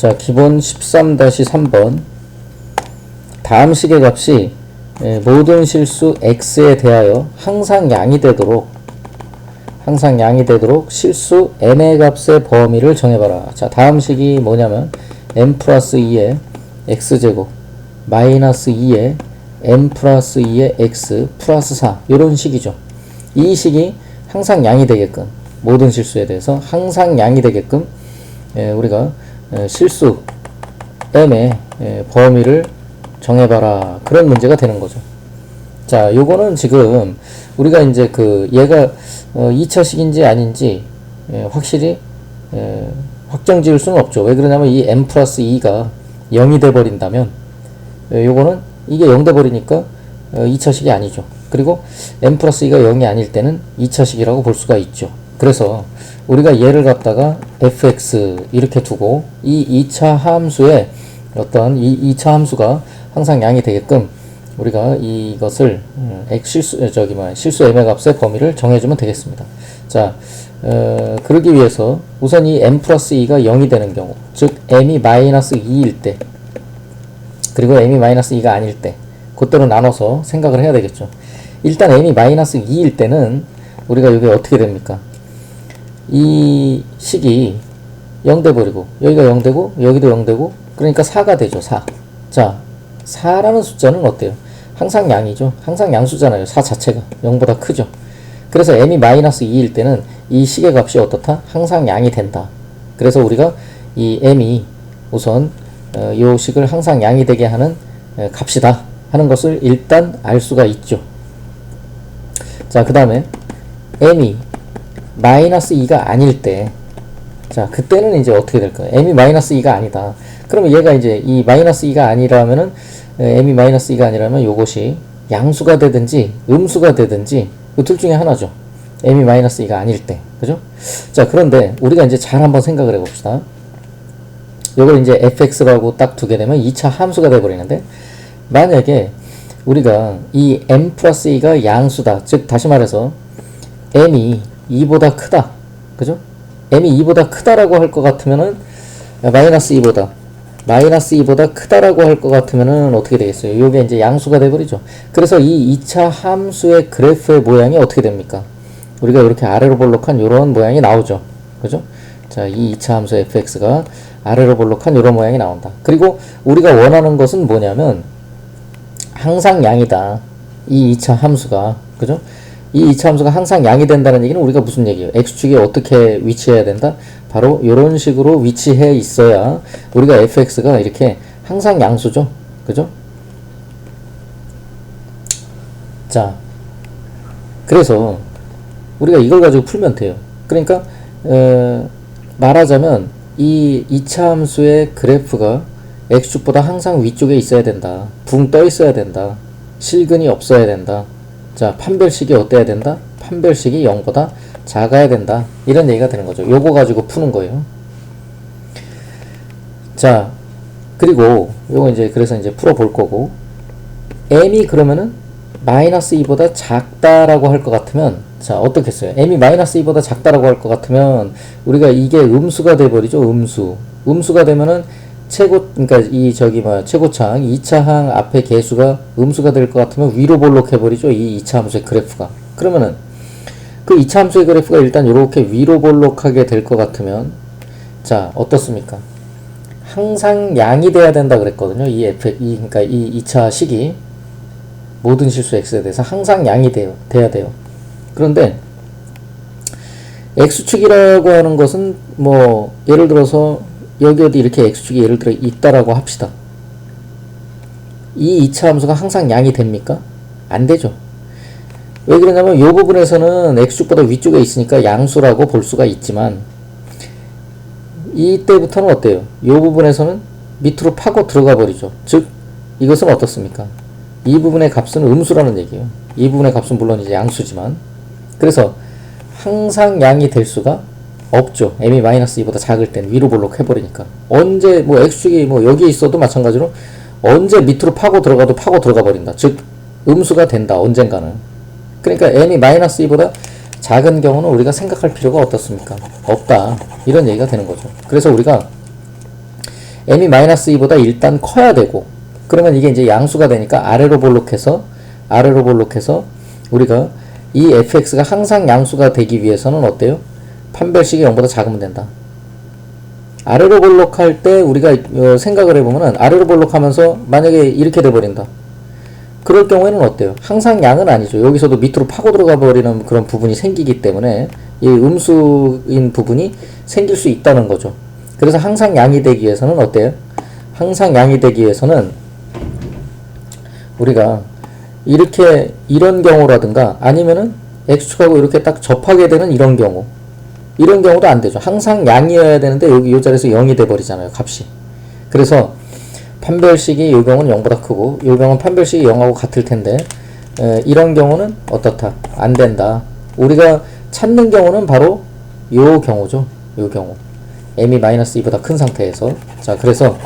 자, 기본 13-3번. 다음 식의 값이 모든 실수 x에 대하여 항상 양이 되도록 실수 n의 값의 범위를 정해봐라. 자, 다음 식이 뭐냐면 m 플러스 2의 x제곱 마이너스 2의 m 플러스 2의 x 플러스 4 이런 식이죠. 이 식이 항상 양이 되게끔, 모든 실수에 대해서 항상 양이 되게끔 우리가 실수 m의 범위를 정해봐라, 그런 문제가 되는 거죠. 자, 요거는 지금 우리가 이제 얘가 2차식인지 아닌지 확실히 확정 지을 수는 없죠. 왜 그러냐면 이 m 플러스 2가 0이 돼 버린다면 요거는 이게 0 돼 버리니까 2차식이 아니죠. 그리고 m 플러스 2가 0이 아닐 때는 2차식이라고 볼 수가 있죠. 그래서 우리가 얘를 갖다가 fx 이렇게 두고 이 2차 함수의 어떤 이 2차 함수가 항상 양이 되게끔 우리가 이것을 실수 m의 값의 범위를 정해주면 되겠습니다. 자, 그러기 위해서 우선 이 m 플러스 2가 0이 되는 경우, 즉 m이 마이너스 2일 때 그리고 m이 마이너스 2가 아닐 때, 그때로 나눠서 생각을 해야 되겠죠. 일단 m이 마이너스 2일 때는 우리가 이게 어떻게 됩니까? 이 식이 0 돼버리고 여기가 0 되고 여기도 0 되고, 그러니까 4가 되죠. 4. 자, 4라는 숫자는 어때요? 항상 양이죠. 항상 양수잖아요. 4 자체가 0보다 크죠. 그래서 m이 마이너스 2일 때는 이 식의 값이 어떻다? 항상 양이 된다. 그래서 우리가 이 m이 우선 요 식을 항상 양이 되게 하는 값이다 하는 것을 일단 알 수가 있죠. 자, 그 다음에 m이 마이너스 2가 아닐 때, 자, 그때는 이제 어떻게 될까요? m이 마이너스 2가 아니다. 그러면 얘가 이제 이 마이너스 2가 아니라면은, m이 마이너스 2가 아니라면 요것이 양수가 되든지 음수가 되든지 그 둘 중에 하나죠. m이 마이너스 2가 아닐 때. 그죠? 자, 그런데 우리가 이제 잘 한번 생각을 해봅시다. 요걸 이제 fx라고 딱 두게 되면 2차 함수가 돼버리는데, 만약에 우리가 이 m 플러스 2가 양수다. 즉, 다시 말해서 m이 2보다 크다. 그죠? m이 2보다 크다라고 할 것 같으면은, 마이너스 2보다 크다라고 할 것 같으면은 어떻게 되겠어요? 요게 이제 양수가 돼버리죠. 그래서 이 2차 함수의 그래프의 모양이 어떻게 됩니까? 우리가 이렇게 아래로 볼록한 요런 모양이 나오죠. 그죠? 자, 이 2차 함수 fx가 아래로 볼록한 요런 모양이 나온다. 그리고 우리가 원하는 것은 뭐냐면 항상 양이다. 이 2차 함수가. 그죠? 이 2차 함수가 항상 양이 된다는 얘기는 우리가 무슨 얘기예요? x축에 어떻게 위치해야 된다? 바로 이런 식으로 위치해 있어야 우리가 fx가 이렇게 항상 양수죠. 그죠? 자, 그래서 우리가 이걸 가지고 풀면 돼요. 그러니까 말하자면 이 2차 함수의 그래프가 x축보다 항상 위쪽에 있어야 된다. 붕 떠 있어야 된다. 실근이 없어야 된다. 자, 판별식이 어때야 된다? 판별식이 0보다 작아야 된다. 이런 얘기가 되는 거죠. 요거 가지고 푸는 거예요. 자, 그리고 요거 이제 그래서 이제 풀어 볼 거고, m이 그러면은 마이너스 2보다 작다라고 할 것 같으면, 자, 어떻겠어요? m이 마이너스 2보다 작다라고 할 것 같으면 우리가 이게 음수가 돼 버리죠. 음수가 되면은 그러니까 이 최고창 2차 항 앞에 개수가 음수가 될 것 같으면 위로 볼록해 버리죠. 이 2차 함수의 그래프가. 그러면은 그 2차 함수의 그래프가 일단 이렇게 위로 볼록하게 될 것 같으면, 자, 어떻습니까? 항상 양이 돼야 된다 그랬거든요. 그러니까 이 2차 식이 모든 실수 x에 대해서 항상 양이 돼야 돼요. 그런데 x축이라고 하는 것은 뭐 예를 들어서 여기 어디 이렇게 x축이 예를 들어 있다라고 합시다. 이 2차 함수가 항상 양이 됩니까? 안 되죠. 왜 그러냐면 이 부분에서는 x축보다 위쪽에 있으니까 양수라고 볼 수가 있지만, 이때부터는 어때요? 이 부분에서는 밑으로 파고 들어가 버리죠. 즉, 이것은 어떻습니까? 이 부분의 값은 음수라는 얘기예요. 이 부분의 값은 물론 이제 양수지만, 그래서 항상 양이 될 수가 없죠. m이 마이너스 2보다 작을 땐 위로 볼록 해버리니까. 언제 뭐 x축이 뭐 여기에 있어도 마찬가지로 언제 밑으로 파고 들어가도 파고 들어가 버린다. 즉, 음수가 된다. 언젠가는. 그러니까 m이 마이너스 2보다 작은 경우는 우리가 생각할 필요가 어떻습니까? 없다. 이런 얘기가 되는 거죠. 그래서 우리가 m이-2보다 일단 커야 되고, 그러면 이게 이제 양수가 되니까 아래로 볼록해서 우리가 이 fx가 항상 양수가 되기 위해서는 어때요? 판별식이 0보다 작으면 된다. 아래로 볼록할 때 우리가 생각을 해보면은 아래로 볼록하면서 만약에 이렇게 돼버린다. 그럴 경우에는 어때요? 항상 양은 아니죠. 여기서도 밑으로 파고 들어가 버리는 그런 부분이 생기기 때문에 이 음수인 부분이 생길 수 있다는 거죠. 그래서 항상 양이 되기 위해서는 어때요? 항상 양이 되기 위해서는 우리가 이렇게 이런 경우라든가 아니면은 x축하고 이렇게 딱 접하게 되는 이런 경우도 안 되죠. 항상 양이어야 되는데 여기 이 자리에서 0이 돼 버리잖아요, 값이. 그래서 판별식이 이 경우는 0보다 크고 이 경우는 판별식이 0하고 같을 텐데 이런 경우는 어떻다? 안 된다. 우리가 찾는 경우는 바로 요 경우죠. 요 경우. m이-2보다 큰 상태에서. 자, 그래서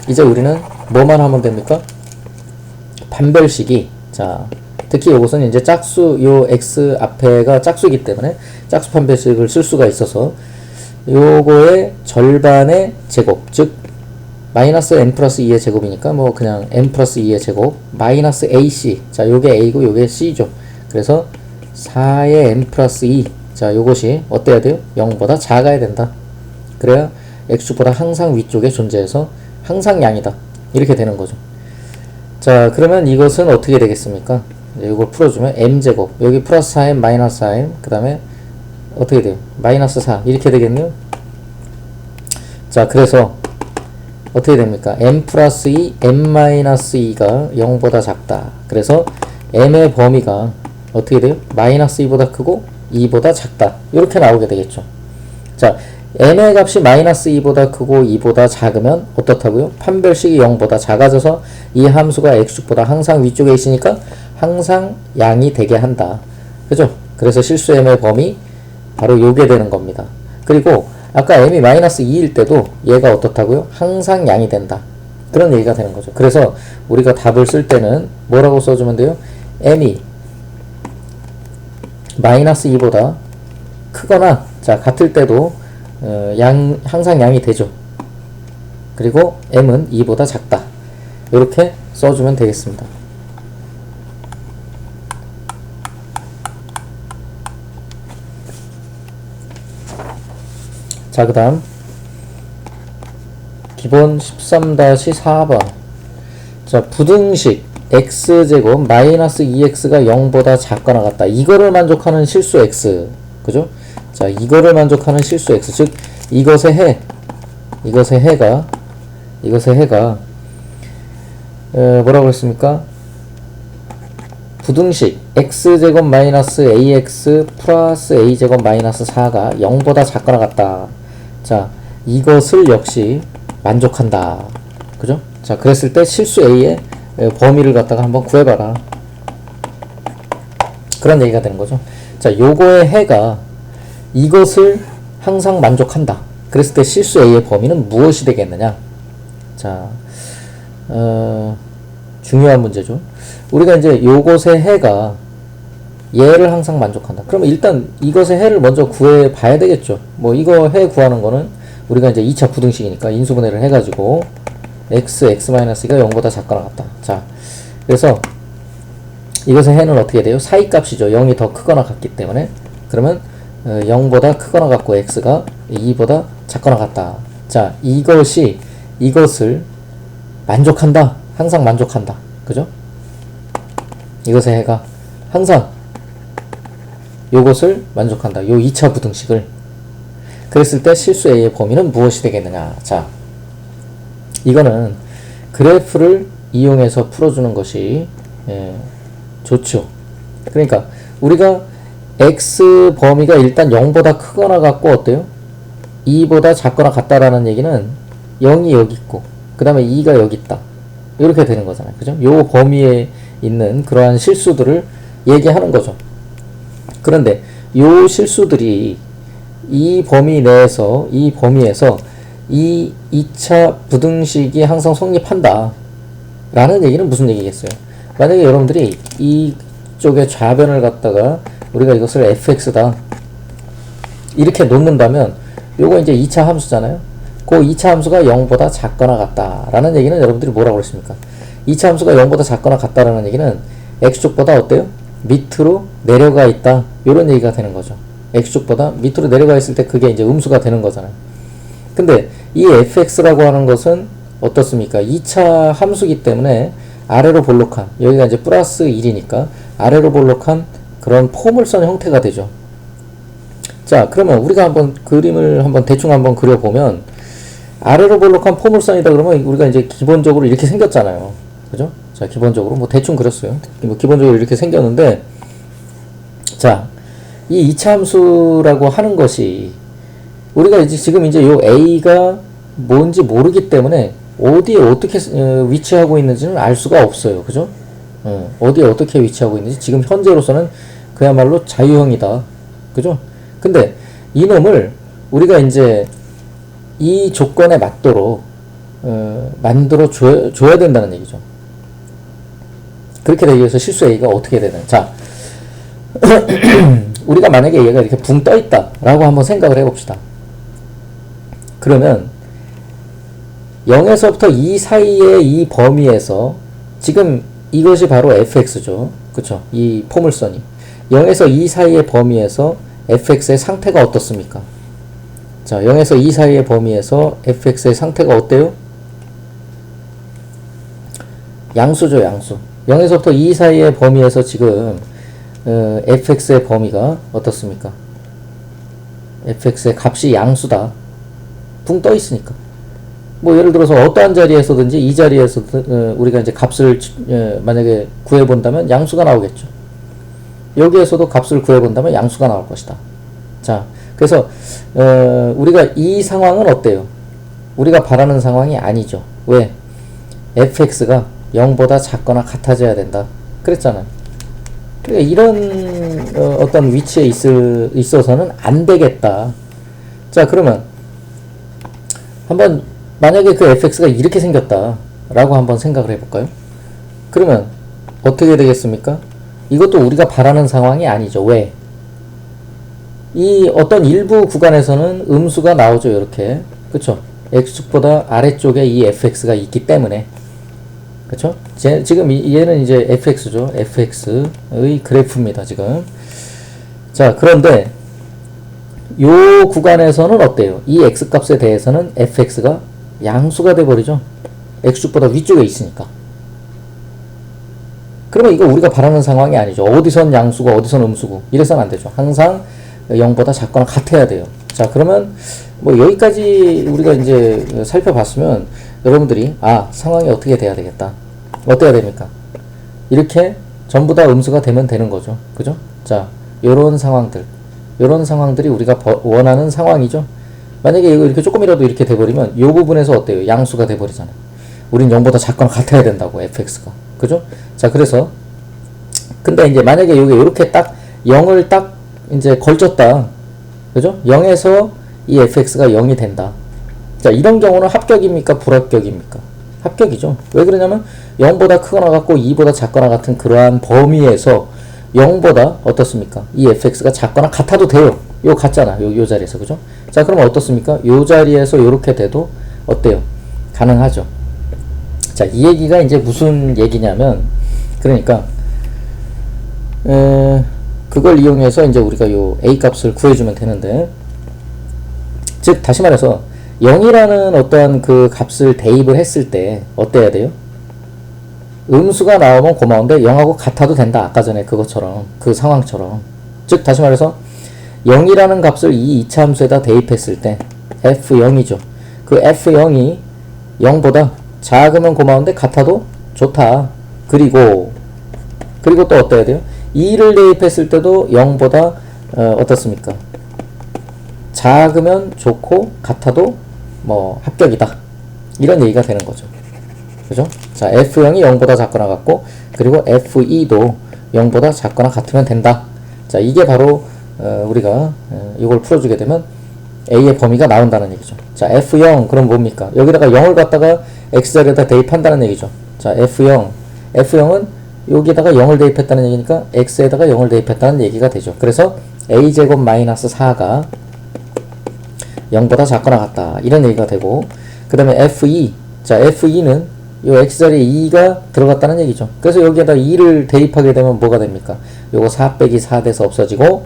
이제 우리는 뭐만 하면 됩니까? 판별식이, 자, 특히 이것은 이제 짝수, 요 x 앞에가 짝수이기 때문에 짝수 판별식을 쓸 수가 있어서 요거의 절반의 제곱, 즉 마이너스 n 플러스 2의 제곱이니까 뭐 그냥 n 플러스 2의 제곱 마이너스 ac, 자 요게 a고 요게 c죠. 그래서 4의 n 플러스 2, 자 요것이 어때야 돼요? 0보다 작아야 된다. 그래야 x축보다 항상 위쪽에 존재해서 항상 양이다. 이렇게 되는 거죠. 자, 그러면 이것은 어떻게 되겠습니까? 이걸 풀어주면 m제곱, 여기 플러스 4m 마이너스 4m, 그 다음에 어떻게 돼요? 마이너스 4 이렇게 되겠네요. 자, 그래서 어떻게 됩니까? m 플러스 2, m 마이너스 2가 0보다 작다. 그래서 m의 범위가 어떻게 돼요? 마이너스 2보다 크고 2보다 작다. 이렇게 나오게 되겠죠. 자, m의 값이 마이너스 2보다 크고 2보다 작으면 어떻다고요? 판별식이 0보다 작아져서 이 함수가 x축보다 항상 위쪽에 있으니까 항상 양이 되게 한다. 그죠? 그래서 실수 m의 범위 바로 요게 되는 겁니다. 그리고 아까 m이 마이너스 2일 때도 얘가 어떻다고요? 항상 양이 된다. 그런 얘기가 되는 거죠. 그래서 우리가 답을 쓸 때는 뭐라고 써주면 돼요? m이 마이너스 2보다 크거나, 자, 같을 때도 항상 양이 되죠. 그리고 m은 2보다 작다. 이렇게 써주면 되겠습니다. 자, 그 다음 기본 13-4번. 자, 부등식 x제곱 마이너스 2x가 0보다 작거나 같다. 이거를 만족하는 실수 x. 그죠? 자, 이거를 만족하는 실수 x. 즉, 이것의 해가 뭐라고 했습니까? 부등식 x제곱 마이너스 ax 플러스 a제곱 마이너스 4가 0보다 작거나 같다. 자, 이것을 역시 만족한다. 그죠? 자, 그랬을 때 실수 a의 범위를 갖다가 한번 구해봐라. 그런 얘기가 되는 거죠. 자, 요거의 해가 이것을 항상 만족한다. 그랬을 때 실수 a의 범위는 무엇이 되겠느냐? 자, 중요한 문제죠. 우리가 이제 요것의 해가 얘를 항상 만족한다. 그러면 일단 이것의 해를 먼저 구해 봐야 되겠죠. 뭐 이거 해 구하는 거는 우리가 이제 2차 부등식이니까 인수분해를 해가지고 x 0보다 작거나 같다. 자, 그래서 이것의 해는 어떻게 돼요? 사이 값이죠. 0이 더 크거나 같기 때문에. 그러면 0보다 크거나 같고 x가 2보다 작거나 같다. 자, 이것을 만족한다. 항상 만족한다. 그죠? 이것의 해가 항상 요것을 만족한다. 요 2차 부등식을. 그랬을 때 실수 a의 범위는 무엇이 되겠느냐? 자, 이거는 그래프를 이용해서 풀어주는 것이 좋죠. 그러니까 우리가 x 범위가 일단 0보다 크거나 같고 어때요? 2보다 작거나 같다라는 얘기는 0이 여기 있고 그 다음에 2가 여기 있다. 이렇게 되는 거잖아요. 그죠? 요 범위에 있는 그러한 실수들을 얘기하는 거죠. 그런데 요 실수들이 이 범위 내에서, 이 범위에서 이 2차 부등식이 항상 성립한다 라는 얘기는 무슨 얘기겠어요? 만약에 여러분들이 이쪽에 좌변을 갖다가 우리가 이것을 fx다 이렇게 놓는다면 요거 이제 2차 함수잖아요. 그 2차 함수가 0보다 작거나 같다라는 얘기는 여러분들이 뭐라고 그랬습니까? 2차 함수가 0보다 작거나 같다라는 얘기는 x축보다 어때요? 밑으로 내려가 있다. 이런 얘기가 되는 거죠. x축보다 밑으로 내려가 있을 때 그게 이제 음수가 되는 거잖아요. 근데 이 fx라고 하는 것은 어떻습니까? 2차 함수기 때문에 아래로 볼록한, 여기가 이제 플러스 1이니까 아래로 볼록한 그런 포물선 형태가 되죠. 자, 그러면 우리가 한번 그림을 한번 대충 한번 그려보면 아래로 볼록한 포물선이다 그러면 우리가 이제 기본적으로 이렇게 생겼잖아요. 그죠? 자, 기본적으로 뭐 대충 그렸어요. 뭐 기본적으로 이렇게 생겼는데, 자, 이 2차 함수라고 하는 것이 우리가 이제 지금 이제 요 A가 뭔지 모르기 때문에 어디에 어떻게 위치하고 있는지는 알 수가 없어요. 그죠? 어디에 어떻게 위치하고 있는지 지금 현재로서는 그야말로 자유형이다. 그죠? 근데 이놈을 우리가 이제 이 조건에 맞도록 만들어 줘야 된다는 얘기죠. 그렇게 되기 위해서 실수 A가 어떻게 되는? 자, 우리가 만약에 얘가 이렇게 붕 떠 있다 라고 한번 생각을 해봅시다. 그러면 0에서부터 2 사이의 이 범위에서 지금 이것이 바로 fx죠. 그쵸? 이 포물선이 0에서 2 사이의 범위에서 fx의 상태가 어떻습니까? 자, 0에서 2 사이의 범위에서 fx의 상태가 어때요? 양수죠, 양수. 0에서부터 2 사이의 범위에서 지금 fx의 범위가 어떻습니까? fx의 값이 양수다. 붕 떠 있으니까. 뭐 예를 들어서 어떠한 자리에서든지 이 자리에서 우리가 이제 값을 만약에 구해본다면 양수가 나오겠죠. 여기에서도 값을 구해본다면 양수가 나올 것이다. 자, 그래서 우리가 이 상황은 어때요? 우리가 바라는 상황이 아니죠. 왜? fx가 0보다 작거나 같아져야 된다. 그랬잖아요. 그러니까 이런 어떤 위치에 있어서는 안 되겠다. 자, 그러면 한번 만약에 그 fx가 이렇게 생겼다 라고 한번 생각을 해볼까요? 그러면 어떻게 되겠습니까? 이것도 우리가 바라는 상황이 아니죠. 왜? 이 어떤 일부 구간에서는 음수가 나오죠. 이렇게. 그쵸? x축보다 아래쪽에 이 fx가 있기 때문에. 그쵸? 지금 얘는 이제 fx죠. fx의 그래프입니다. 지금. 자, 그런데 요 구간에서는 어때요? 이 x값에 대해서는 fx가 양수가 돼버리죠. x축보다 위쪽에 있으니까. 그러면 이거 우리가 바라는 상황이 아니죠. 어디선 양수고 어디선 음수고 이래서는 안 되죠. 항상 0보다 작거나 같아야 돼요. 자, 그러면 뭐 여기까지 우리가 이제 살펴봤으면 여러분들이 상황이 어떻게 돼야 되겠다. 어때야 됩니까? 이렇게 전부 다 음수가 되면 되는 거죠. 그죠? 자, 요런 상황들이 우리가 원하는 상황이죠. 만약에 이거 이렇게 조금이라도 이렇게 돼버리면 요 부분에서 어때요? 양수가 돼버리잖아요. 우린 0보다 작거나 같아야 된다고, fx가. 그죠? 자, 그래서 근데 이제 만약에 요게 이렇게 딱 0을 딱 이제 걸쳤다. 그죠? 0에서 이 fx가 0이 된다. 자, 이런 경우는 합격입니까? 불합격입니까? 합격이죠. 왜 그러냐면 0보다 크거나 같고 2보다 작거나 같은 그러한 범위에서 0보다 어떻습니까? 이 fx가 작거나 같아도 돼요. 요 같잖아. 요 자리에서. 그죠? 자, 그러면 어떻습니까? 요 자리에서 요렇게 돼도 어때요? 가능하죠. 자, 이 얘기가 이제 무슨 얘기냐면, 그러니까 그걸 이용해서 이제 우리가 요 a 값을 구해주면 되는데, 즉 다시 말해서 0이라는 어떠한 그 값을 대입을 했을 때 어때야 돼요? 음수가 나오면 고마운데 0하고 같아도 된다. 아까 전에 그것처럼, 그 상황처럼. 즉 다시 말해서 0이라는 값을 이 2차 함수에다 대입했을 때 f0이죠. 그 f0이 0보다 작으면 고마운데 같아도 좋다. 그리고 또 어때야 돼요? 2를 대입했을 때도 0보다 어떻습니까? 작으면 좋고 같아도 뭐 합격이다. 이런 얘기가 되는 거죠. 그죠? 자, f0이 0보다 작거나 같고, 그리고 f2도 0보다 작거나 같으면 된다. 자, 이게 바로 우리가 이걸 풀어주게 되면 a의 범위가 나온다는 얘기죠. 자, f0 그럼 뭡니까? 여기다가 0을 갖다가 x자리에다 대입한다는 얘기죠. 자, f0은 여기다가 0을 대입했다는 얘기니까 x에다가 0을 대입했다는 얘기가 되죠. 그래서 a제곱 마이너스 4가 0보다 작거나 같다. 이런 얘기가 되고, 그 다음에 F2. 자, F2는 요 X자리에 2가 들어갔다는 얘기죠. 그래서 여기에다 2를 대입하게 되면 뭐가 됩니까? 요거 4 빼기 4 돼서 없어지고,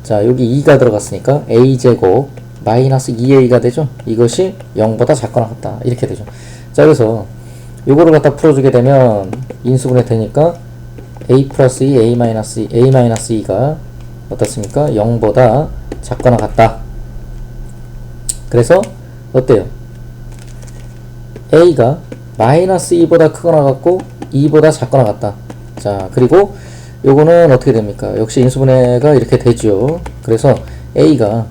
자, 여기 2가 들어갔으니까 A제곱 마이너스 2A가 되죠. 이것이 0보다 작거나 같다. 이렇게 되죠. 자, 그래서 요거를 갖다 풀어주게 되면 인수분해 되니까 A 플러스 2, A 마이너스 2가 어떻습니까? 0보다 작거나 같다. 그래서 어때요? A가 마이너스 2보다 크거나 같고 2보다 작거나 같다. 자, 그리고 요거는 어떻게 됩니까? 역시 인수분해가 이렇게 되죠. 그래서 A가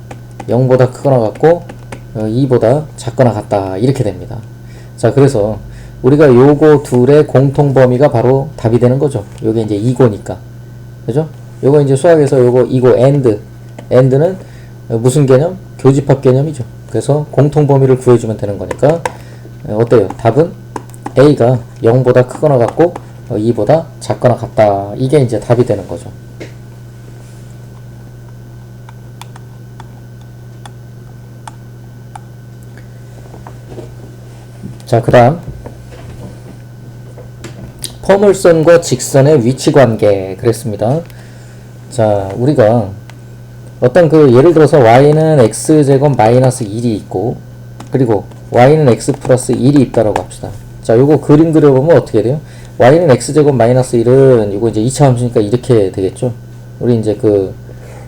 0보다 크거나 같고 2보다 작거나 같다. 이렇게 됩니다. 자, 그래서 우리가 요거 둘의 공통 범위가 바로 답이 되는 거죠. 요게 이제 이고니까. 그죠? 요거 이제 수학에서 요거 이고 end는 무슨 개념? 교집합 개념이죠. 그래서 공통 범위를 구해주면 되는 거니까 어때요? 답은 A가 0보다 크거나 같고 2보다 작거나 같다. 이게 이제 답이 되는 거죠. 자, 그 다음 포물선과 직선의 위치관계 그랬습니다. 자, 우리가 어떤 예를 들어서 y는 x제곱 마이너스 1이 있고, 그리고 y는 x 플러스 1이 있다라고 합시다. 자, 요거 그림 그려보면 어떻게 돼요? y는 x제곱 마이너스 1은 이거 이제 2차 함수니까 이렇게 되겠죠. 우리 이제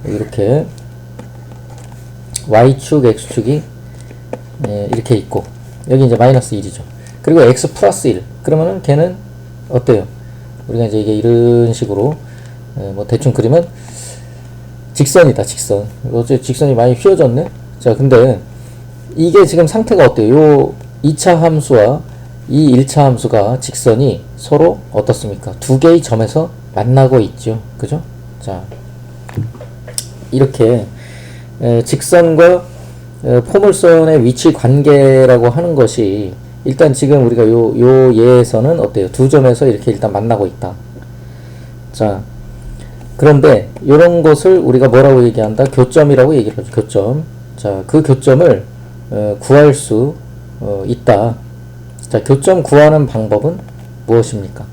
이렇게 y축 x축이 이렇게 있고, 여기 이제 마이너스 1이죠. 그리고 x 플러스 1 그러면은 걔는 어때요? 우리가 이제 이게 이런 식으로 뭐 대충 그리면 직선이다. 직선. 어째 직선이 많이 휘어졌네. 자, 근데 이게 지금 상태가 어때요? 요 2차 함수와 이 1차 함수가 직선이 서로 어떻습니까? 두 개의 점에서 만나고 있죠. 그죠? 자, 이렇게 직선과 포물선의 위치 관계라고 하는 것이 일단 지금 우리가 요 예에서는 어때요? 두 점에서 이렇게 일단 만나고 있다. 자, 그런데 이런 것을 우리가 뭐라고 얘기한다? 교점이라고 얘기를 하죠. 교점. 자, 그 교점을 구할 수 있다. 자, 교점 구하는 방법은 무엇입니까?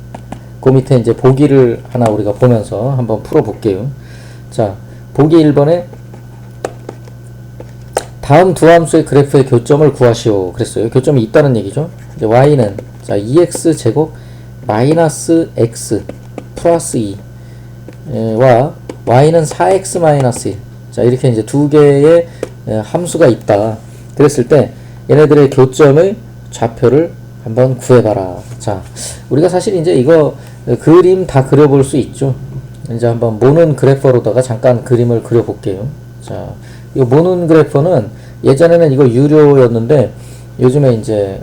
그 밑에 이제 보기를 하나 우리가 보면서 한번 풀어 볼게요. 자, 보기 1번에 다음 두 함수의 그래프의 교점을 구하시오. 그랬어요. 교점이 있다는 얘기죠. 이제 y는 자 2x 제곱 마이너스 x 플러스 2와 y는 4x 마이너스 1. 자, 이렇게 이제 두 개의 함수가 있다. 그랬을 때 얘네들의 교점의 좌표를 한번 구해봐라. 자, 우리가 사실 이제 이거 그림 다 그려볼 수 있죠. 이제 한번 모는 그래퍼로다가 잠깐 그림을 그려볼게요. 자, 이 모는 그래퍼는 예전에는 이거 유료였는데 요즘에 이제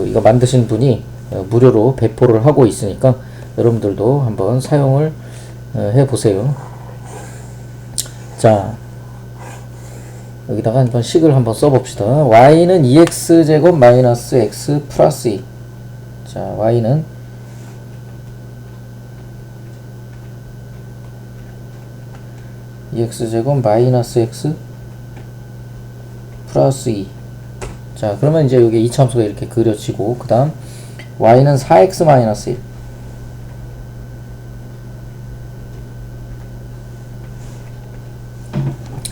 이거 만드신 분이 무료로 배포를 하고 있으니까 여러분들도 한번 사용을 해보세요. 자, 여기다가 한번 식을 한번 써봅시다. y는 2x제곱 마이너스 x 플러스 2. 자, y는 x제곱 마이너스 x 플러스 2. 자, 그러면 이제 여기 2차 함수가 이렇게 그려지고, 그 다음 y는 4x 마이너스 1.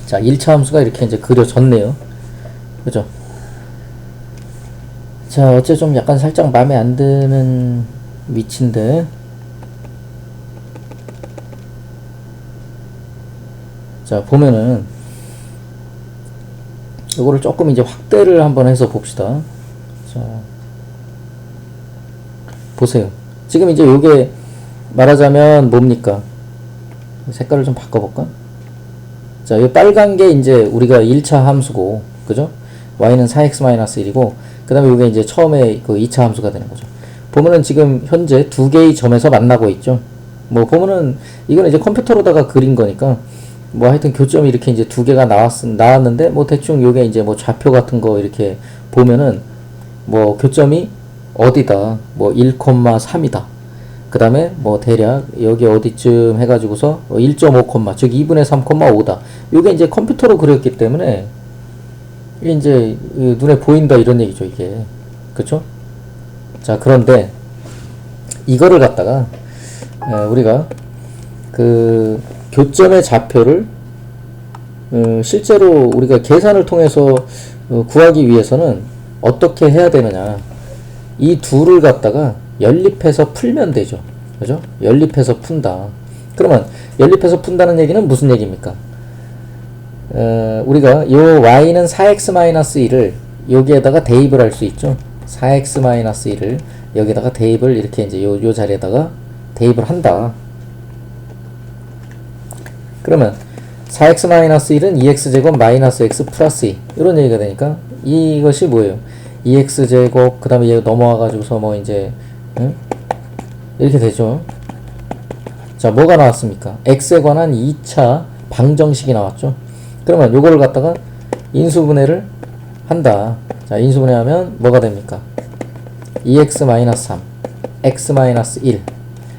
자, 1차 함수가 이렇게 이제 그려졌네요. 그죠? 자, 어째 좀 약간 살짝 마음에 안 드는 위치인데. 자, 보면은 이거를 조금 이제 확대를 한번 해서 봅시다. 자, 보세요. 지금 이제 요게 말하자면 뭡니까? 색깔을 좀 바꿔볼까? 자, 이 빨간 게 이제 우리가 1차 함수고, 그죠? y는 4x-1이고, 그 다음에 이게 이제 처음에 그 2차 함수가 되는 거죠. 보면은 지금 현재 두 개의 점에서 만나고 있죠. 뭐 보면은 이거는 이제 컴퓨터로다가 그린 거니까 뭐 하여튼 교점이 이렇게 이제 두 개가 나왔는데 뭐 대충 요게 이제 뭐 좌표 같은 거 이렇게 보면은 뭐 교점이 어디다 뭐 1,3이다. 그 다음에 뭐 대략 여기 어디쯤 해가지고서 1.5, 즉 2분의 3,5다. 요게 이제 컴퓨터로 그렸기 때문에 이게 이제 눈에 보인다 이런 얘기죠, 이게. 그쵸? 자, 그런데 이거를 갖다가 우리가 그 교점의 좌표를 실제로 우리가 계산을 통해서 구하기 위해서는 어떻게 해야 되느냐. 이 둘을 갖다가 연립해서 풀면 되죠. 그죠? 연립해서 푼다. 그러면 연립해서 푼다는 얘기는 무슨 얘기입니까? 우리가 요 y는 4x-1을 여기에다가 대입을 할 수 있죠. 4x-1을 여기다가 대입을 이렇게 이제 요 자리에다가 대입을 한다. 그러면 4x-1은 2x제곱 마이너스 x 플러스 2 이런 얘기가 되니까 이것이 뭐예요? 2x제곱 그 다음에 얘 넘어와가지고서 뭐 이제 이렇게 되죠. 자, 뭐가 나왔습니까? x에 관한 2차 방정식이 나왔죠. 그러면 요거를 갖다가 인수분해를 한다. 자, 인수분해하면 뭐가 됩니까? 2x-3 x-1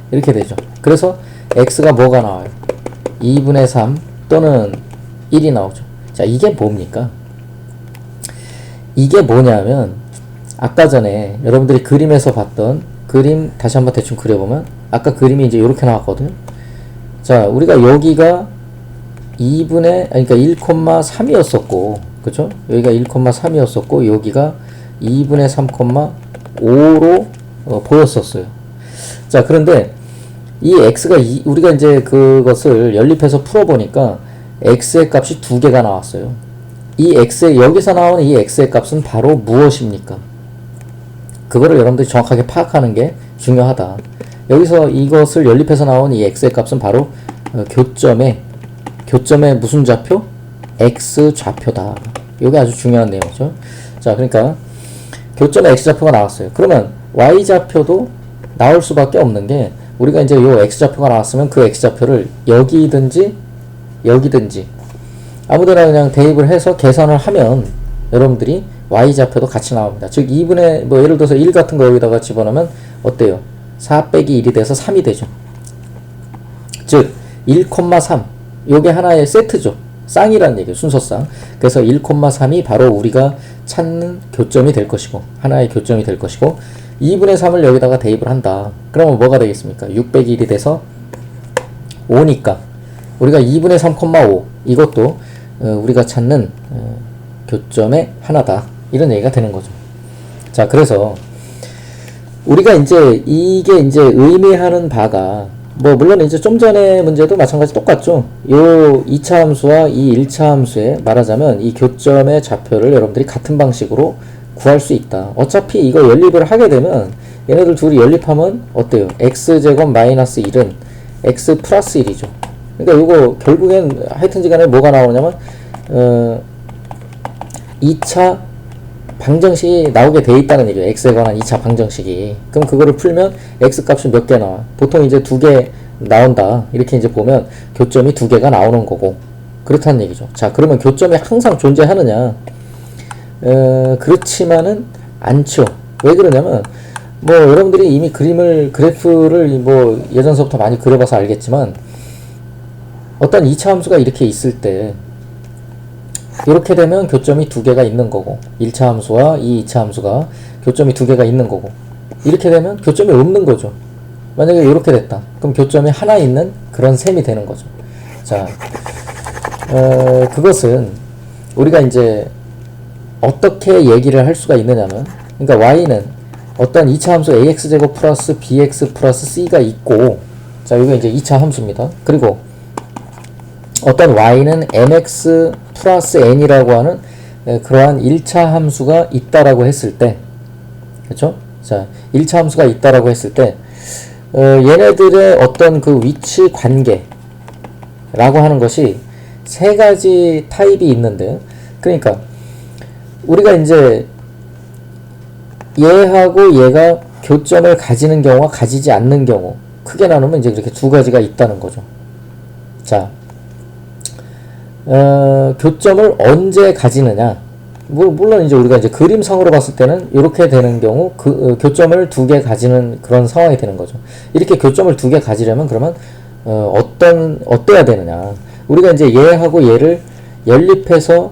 이렇게 되죠. 그래서 x가 뭐가 나와요? 2분의 3 또는 1이 나오죠. 자, 이게 뭡니까? 이게 뭐냐면 아까 전에 여러분들이 그림에서 봤던 그림 다시 한번 대충 그려보면 아까 그림이 이제 이렇게 나왔거든요. 자, 우리가 여기가 2분의 그러니까 1,3이었었고 그쵸? 여기가 1,3이었었고 여기가 2분의 3,5로 보였었어요. 자, 그런데 이 x가 우리가 이제 그것을 연립해서 풀어보니까 x의 값이 두 개가 나왔어요. 이 x의 여기서 나오는 이 x의 값은 바로 무엇입니까? 그거를 여러분들이 정확하게 파악하는 게 중요하다. 여기서 이것을 연립해서 나온 이 x의 값은 바로 교점의 무슨 좌표? x 좌표다. 이게 아주 중요한 내용이죠. 자, 그러니까 교점의 x 좌표가 나왔어요. 그러면 y 좌표도 나올 수밖에 없는 게 우리가 이제 요 x 좌표가 나왔으면 그 x 좌표를 여기든지 여기든지 아무데나 그냥 대입을 해서 계산을 하면 여러분들이 y 좌표도 같이 나옵니다. 즉 2분의 뭐 예를 들어서 1 같은 거 여기다가 집어넣으면 어때요? 4 빼기 1이 돼서 3이 되죠. 즉 1,3 요게 하나의 세트죠. 쌍이라는 얘기예요. 순서쌍. 그래서 1,3이 바로 우리가 찾는 교점이 될 것이고 하나의 교점이 될 것이고 2분의 3을 여기다가 대입을 한다. 그러면 뭐가 되겠습니까? 6 빼기 1이 돼서 5니까 우리가 2분의 3,5 이것도 우리가 찾는 교점의 하나다. 이런 얘기가 되는 거죠. 자, 그래서 우리가 이제 이게 이제 의미하는 바가 뭐 물론 이제 좀 전에 문제도 마찬가지 똑같죠. 요 2차 함수와 이 1차 함수에 말하자면 이 교점의 좌표를 여러분들이 같은 방식으로 구할 수 있다. 어차피 이거 연립을 하게 되면 얘네들 둘이 연립하면 어때요? x제곱 마이너스 1은 x 플러스 1이죠. 그러니까 요거 결국엔 하여튼지간에 뭐가 나오냐면 2차 방정식이 나오게 돼 있다는 얘기예요. x에 관한 2차 방정식이. 그럼 그거를 풀면 x 값이 몇 개 나와? 보통 이제 2개 나온다. 이렇게 이제 보면 교점이 2개가 나오는 거고 그렇다는 얘기죠. 자, 그러면 교점이 항상 존재하느냐? 그렇지만은 않죠. 왜 그러냐면 뭐 여러분들이 이미 그래프를 뭐 예전서부터 많이 그려봐서 알겠지만 어떤 2차 함수가 이렇게 있을 때 이렇게 되면 교점이 2개가 있는 거고 1차 함수와 이 2차 함수가 교점이 2개가 있는 거고 이렇게 되면 교점이 없는 거죠. 만약에 이렇게 됐다. 그럼 교점이 하나 있는 그런 셈이 되는 거죠. 자, 그것은 우리가 이제 어떻게 얘기를 할 수가 있느냐면 그러니까 y는 어떤 2차 함수 ax제곱 플러스 bx 플러스 c가 있고 자, 이게 이제 2차 함수입니다. 그리고 어떤 y는 mx 플러스 n이라고 하는 그러한 1차 함수가 있다라고 했을 때 그렇죠? 자, 1차 함수가 있다라고 했을 때 얘네들의 어떤 그 위치 관계라고 하는 것이 세 가지 타입이 있는데 그러니까 우리가 이제 얘하고 얘가 교점을 가지는 경우와 가지지 않는 경우 크게 나누면 이제 이렇게 두 가지가 있다는 거죠. 자, 교점을 언제 가지느냐? 물론 이제 우리가 이제 그림상으로 봤을 때는 이렇게 되는 경우 교점을 두 개 가지는 그런 상황이 되는 거죠. 이렇게 교점을 두 개 가지려면 그러면 어때야 되느냐? 우리가 이제 얘하고 얘를 연립해서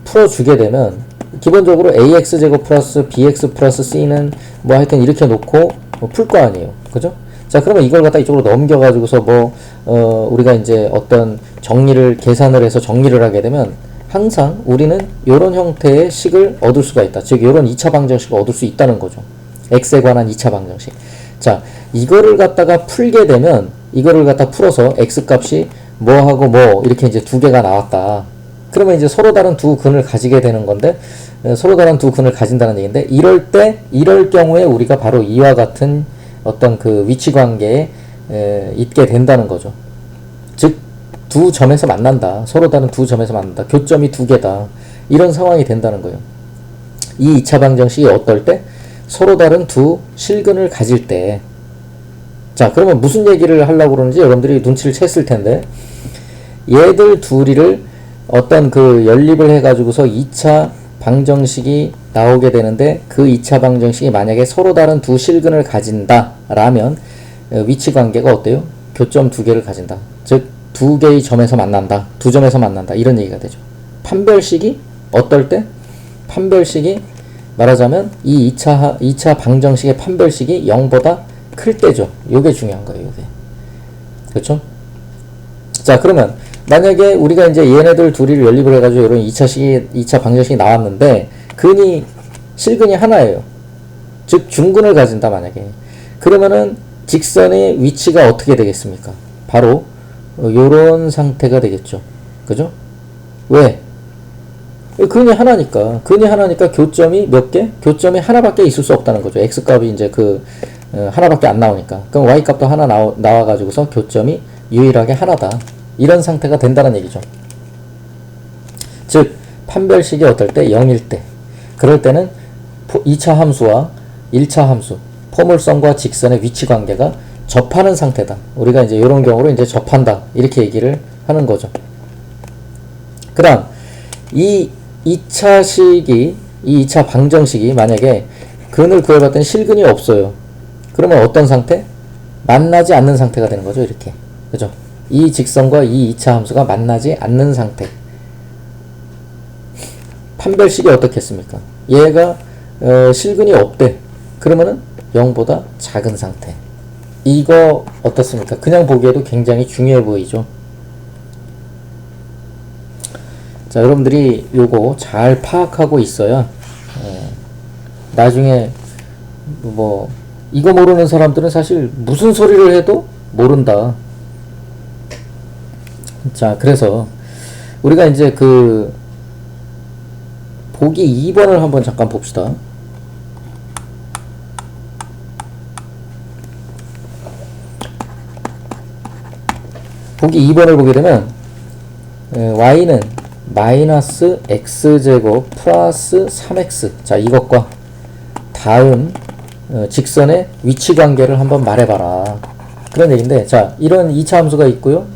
풀어주게 되면 기본적으로 ax제곱 플러스 bx 플러스 c는 뭐 하여튼 이렇게 놓고 뭐 풀 거 아니에요. 그죠? 자, 그러면 이걸 갖다 이쪽으로 넘겨가지고서 우리가 이제 어떤 계산을 해서 정리를 하게 되면 항상 우리는 요런 형태의 식을 얻을 수가 있다. 즉, 요런 2차 방정식을 얻을 수 있다는 거죠. x에 관한 2차 방정식. 자, 이거를 갖다가 풀게 되면, 이거를 갖다 풀어서 x 값이 뭐하고 뭐, 이렇게 이제 두 개가 나왔다. 그러면 이제 서로 다른 두 근을 가지게 되는 건데, 서로 다른 두 근을 가진다는 얘기인데, 이럴 경우에 우리가 바로 이와 같은 어떤 그 위치 관계에 있게 된다는 거죠. 즉, 두 점에서 만난다. 서로 다른 두 점에서 만난다. 교점이 두 개다. 이런 상황이 된다는 거예요. 이 2차 방정식이 어떨 때? 서로 다른 두 실근을 가질 때. 자, 그러면 무슨 얘기를 하려고 그러는지 여러분들이 눈치를 챘을 텐데, 얘들 둘이를 어떤 그 연립을 해가지고서 2차 방정식이 나오게 되는데, 그 2차 방정식이 만약에 서로 다른 두 실근을 가진다 라면 위치 관계가 어때요? 교점 두 개를 가진다. 즉, 두 개의 점에서 만난다. 두 점에서 만난다. 이런 얘기가 되죠. 판별식이 어떨 때? 판별식이 말하자면 이 2차 방정식의 판별식이 0보다 클 때죠. 요게 중요한 거예요. 요게. 그렇죠? 자, 그러면 만약에 우리가 이제 얘네들 둘이를 연립을 해가지고 이런 2차 방정식이 나왔는데 실근이 하나예요. 즉 중근을 가진다 만약에. 그러면은 직선의 위치가 어떻게 되겠습니까? 바로 요런 상태가 되겠죠. 그죠? 왜? 근이 하나니까 교점이 몇 개? 교점이 하나밖에 있을 수 없다는 거죠. x값이 이제 하나밖에 안 나오니까. 그럼 y값도 하나 나와가지고서 교점이 유일하게 하나다. 이런 상태가 된다는 얘기죠. 즉, 판별식이 어떨 때? 0일 때. 그럴 때는 2차 함수와 1차 함수, 포물선과 직선의 위치 관계가 접하는 상태다. 우리가 이제 이런 경우로 이제 접한다. 이렇게 얘기를 하는 거죠. 그 다음, 이 2차 방정식이 만약에 근을 구해봤더니 실근이 없어요. 그러면 어떤 상태? 만나지 않는 상태가 되는 거죠. 이렇게. 그죠? 이 직선과 이 2차 함수가 만나지 않는 상태. 판별식이 어떻겠습니까? 얘가 실근이 없대. 그러면은 0보다 작은 상태. 이거 어떻습니까? 그냥 보기에도 굉장히 중요해 보이죠. 자, 여러분들이 요거 잘 파악하고 있어야 나중에 이거 모르는 사람들은 사실 무슨 소리를 해도 모른다. 자, 그래서 우리가 이제 보기 2번을 한번 잠깐 봅시다. 보기 2번을 보게 되면 y는 마이너스 x제곱 플러스 3x. 자, 이것과 다음 직선의 위치 관계를 한번 말해봐라. 그런 얘기인데, 자, 이런 2차 함수가 있고요.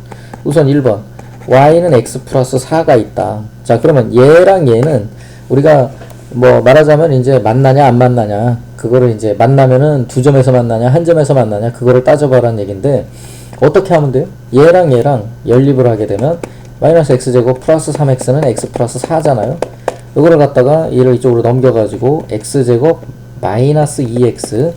우선 1번 y는 x 플러스 4가 있다. 자, 그러면 얘랑 얘는 우리가 말하자면 이제 만나냐 안 만나냐, 그거를 이제 만나면은 두 점에서 만나냐 한 점에서 만나냐, 그거를 따져봐라는 얘기인데, 어떻게 하면 돼요? 얘랑 연립을 하게 되면 마이너스 x제곱 플러스 3x는 x 플러스 4잖아요. 이거를 갖다가 얘를 이쪽으로 넘겨가지고 x제곱 마이너스 2x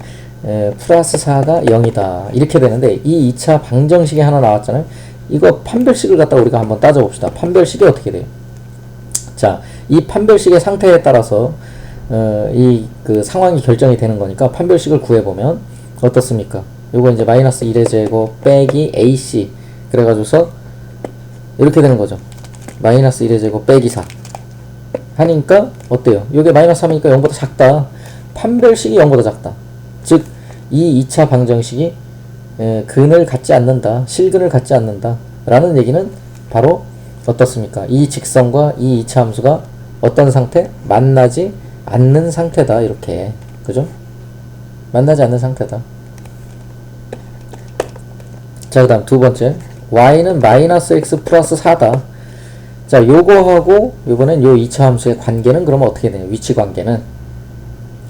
플러스 4가 0이다. 이렇게 되는데, 이 2차 방정식이 하나 나왔잖아요. 이거 판별식을 갖다가 우리가 한번 따져봅시다. 판별식이 어떻게 돼요? 자, 이 판별식의 상태에 따라서 상황이 결정이 되는 거니까 판별식을 구해보면 어떻습니까? 요거 이제 마이너스 1의 제곱 빼기 ac 그래가지고서 이렇게 되는 거죠. 마이너스 1의 제곱 빼기 4 하니까 어때요? 요게 마이너스 3이니까 0보다 작다. 판별식이 0보다 작다. 즉, 이 2차 방정식이 근을 갖지 않는다. 실근을 갖지 않는다. 라는 얘기는 바로 어떻습니까? 이 직선과 이 2차 함수가 어떤 상태? 만나지 않는 상태다. 이렇게. 그죠? 만나지 않는 상태다. 자, 그 다음 두 번째. y는 마이너스 x 플러스 4다. 자, 요거하고 요번엔 요 2차 함수의 관계는 그러면 어떻게 돼요? 위치 관계는.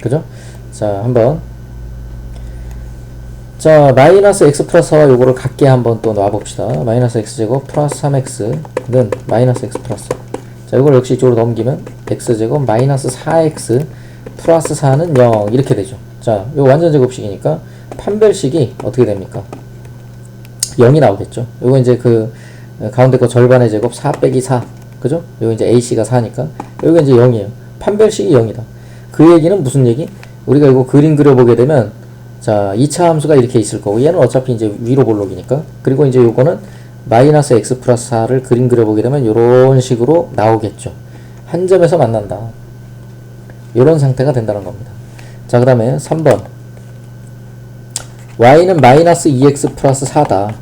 그죠? 자, 한번. 자, 마이너스 x 플러스 4와 요거를 같게 한번 또 놔봅시다. 마이너스 x제곱 플러스 3x는 마이너스 x 플러스. 자, 자, 이걸 역시 이쪽으로 넘기면 x제곱 마이너스 4x 플러스 4는 0 이렇게 되죠. 자, 요 완전 제곱식이니까 판별식이 어떻게 됩니까? 0이 나오겠죠. 요거 이제 그 가운데 거 절반의 제곱 4 빼기 4 그죠? 요거 이제 ac가 4니까 요거 이제 0이에요. 판별식이 0이다. 그 얘기는 무슨 얘기? 우리가 이거 그림 그려보게 되면 자 2차 함수가 이렇게 있을 거고 얘는 어차피 이제 위로 볼록이니까 그리고 이제 요거는 마이너스 x 플러스 4를 그림 그려보게 되면 요런 식으로 나오겠죠. 한 점에서 만난다. 요런 상태가 된다는 겁니다. 자, 그 다음에 3번 y는 마이너스 2x 플러스 4다.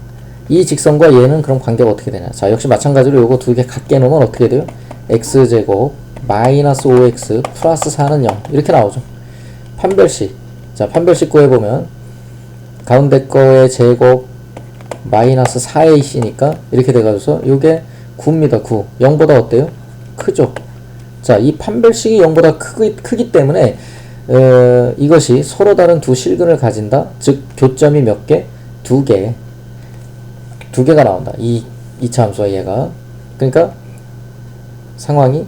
이 직선과 얘는 그럼 관계가 어떻게 되냐. 자, 역시 마찬가지로 요거 두 개 같게 놓으면 어떻게 돼요? x제곱 마이너스 5x 플러스 4는 0 이렇게 나오죠. 판별식. 자, 판별식 구해보면 가운데 거의 제곱 마이너스 4ac니까 이렇게 돼가지고서 요게 9입니다. 9. 0보다 어때요? 크죠? 자, 이 판별식이 0보다 크기 때문에 이것이 서로 다른 두 실근을 가진다. 즉 교점이 몇 개? 두 개가 나온다. 이 2차 함수와 얘가. 그러니까 상황이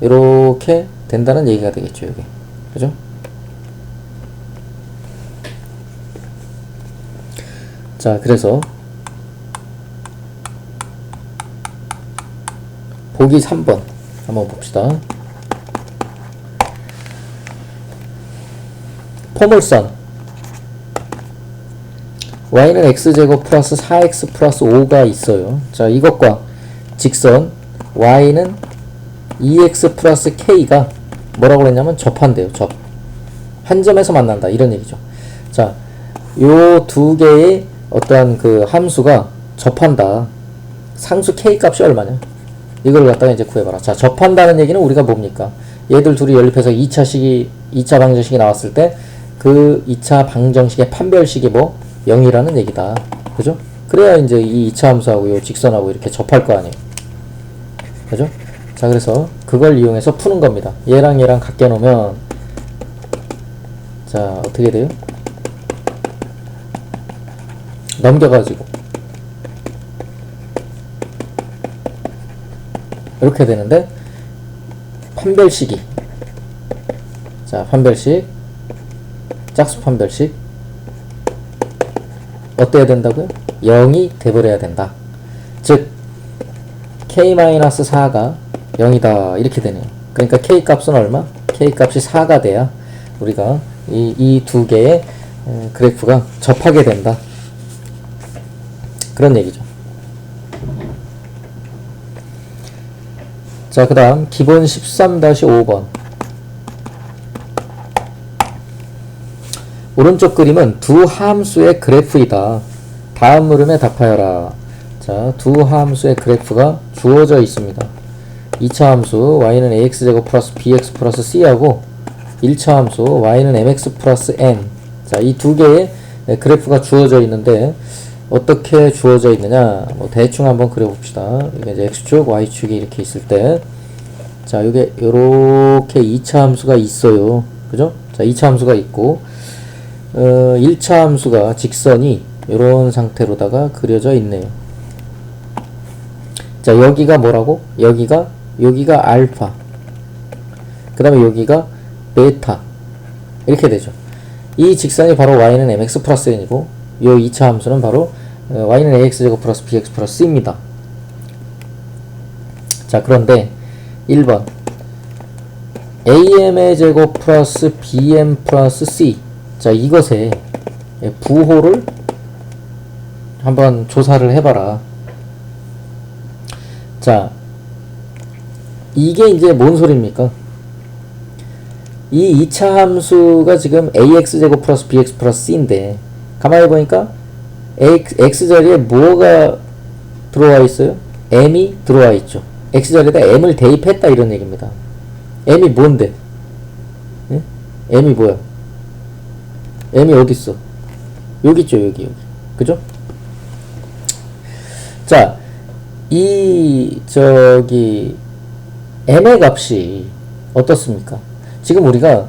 이렇게 된다는 얘기가 되겠죠. 여기. 그죠? 자, 그래서 보기 3번 한번 봅시다. 포물선 y는 x제곱 플러스 4x 플러스 5가 있어요. 자, 이것과 직선 y는 2x 플러스 k가 뭐라고 그랬냐면 접한대요. 한 점에서 만난다 이런 얘기죠. 자, 요 두 개의 어떠한 그 함수가 접한다. 상수 k 값이 얼마냐? 이걸 갖다가 이제 구해봐라. 자, 접한다는 얘기는 우리가 뭡니까? 얘들 둘이 연립해서 2차 방정식이 나왔을 때 그 2차 방정식의 판별식이 뭐? 0이라는 얘기다. 그죠? 그래야 이제 이 2차 함수하고 요 직선하고 이렇게 접할 거 아니에요. 그죠? 자, 그래서 그걸 이용해서 푸는 겁니다. 얘랑 얘랑 같게 놓으면 자, 어떻게 돼요? 넘겨가지고 이렇게 되는데 판별식이 자, 판별식 짝수 판별식 어때야 된다고요? 0이 돼버려야 된다. 즉 k-4가 0이다 이렇게 되네요. 그러니까 k 값은 얼마? k 값이 4가 돼야 우리가 이 두 개의 그래프가 접하게 된다. 그런 얘기죠. 자, 그 다음 기본 13-5번 오른쪽 그림은 두 함수의 그래프이다. 다음 물음에 답하여라. 자, 두 함수의 그래프가 주어져 있습니다. 2차 함수 y는 ax제곱 플러스 bx 플러스 c하고 1차 함수 y는 mx 플러스 n. 자, 이 두 개의 그래프가 주어져 있는데 어떻게 주어져 있느냐? 뭐 대충 한번 그려봅시다. 이게 이제 x축, y축이 이렇게 있을 때, 자, 요게 요렇게 2차 함수가 있어요. 그죠? 자, 2차 함수가 있고, 1차 함수가 직선이 요런 상태로다가 그려져 있네요. 자, 여기가 뭐라고? 여기가 알파. 그 다음에 여기가 베타. 이렇게 되죠. 이 직선이 바로 y는 mx 플러스 n이고, 요 2차 함수는 바로 y는 ax제곱 플러스 bx 플러스 c입니다. 자, 그런데 1번 am의 제곱 플러스 bm 플러스 c. 자, 이것에 부호를 한번 조사를 해봐라. 자, 이게 이제 뭔 소리입니까? 이 2차 함수가 지금 ax제곱 플러스 bx 플러스 c인데 가만히 보니까 x자리에 뭐가 들어와 있어요? m이 들어와 있죠. x자리에다 m을 대입했다 이런 얘기입니다. m이 뭔데? 예? m이 뭐야? m이 어딨어? 여기 있죠. 여기. 그죠? 자, m의 값이 어떻습니까? 지금 우리가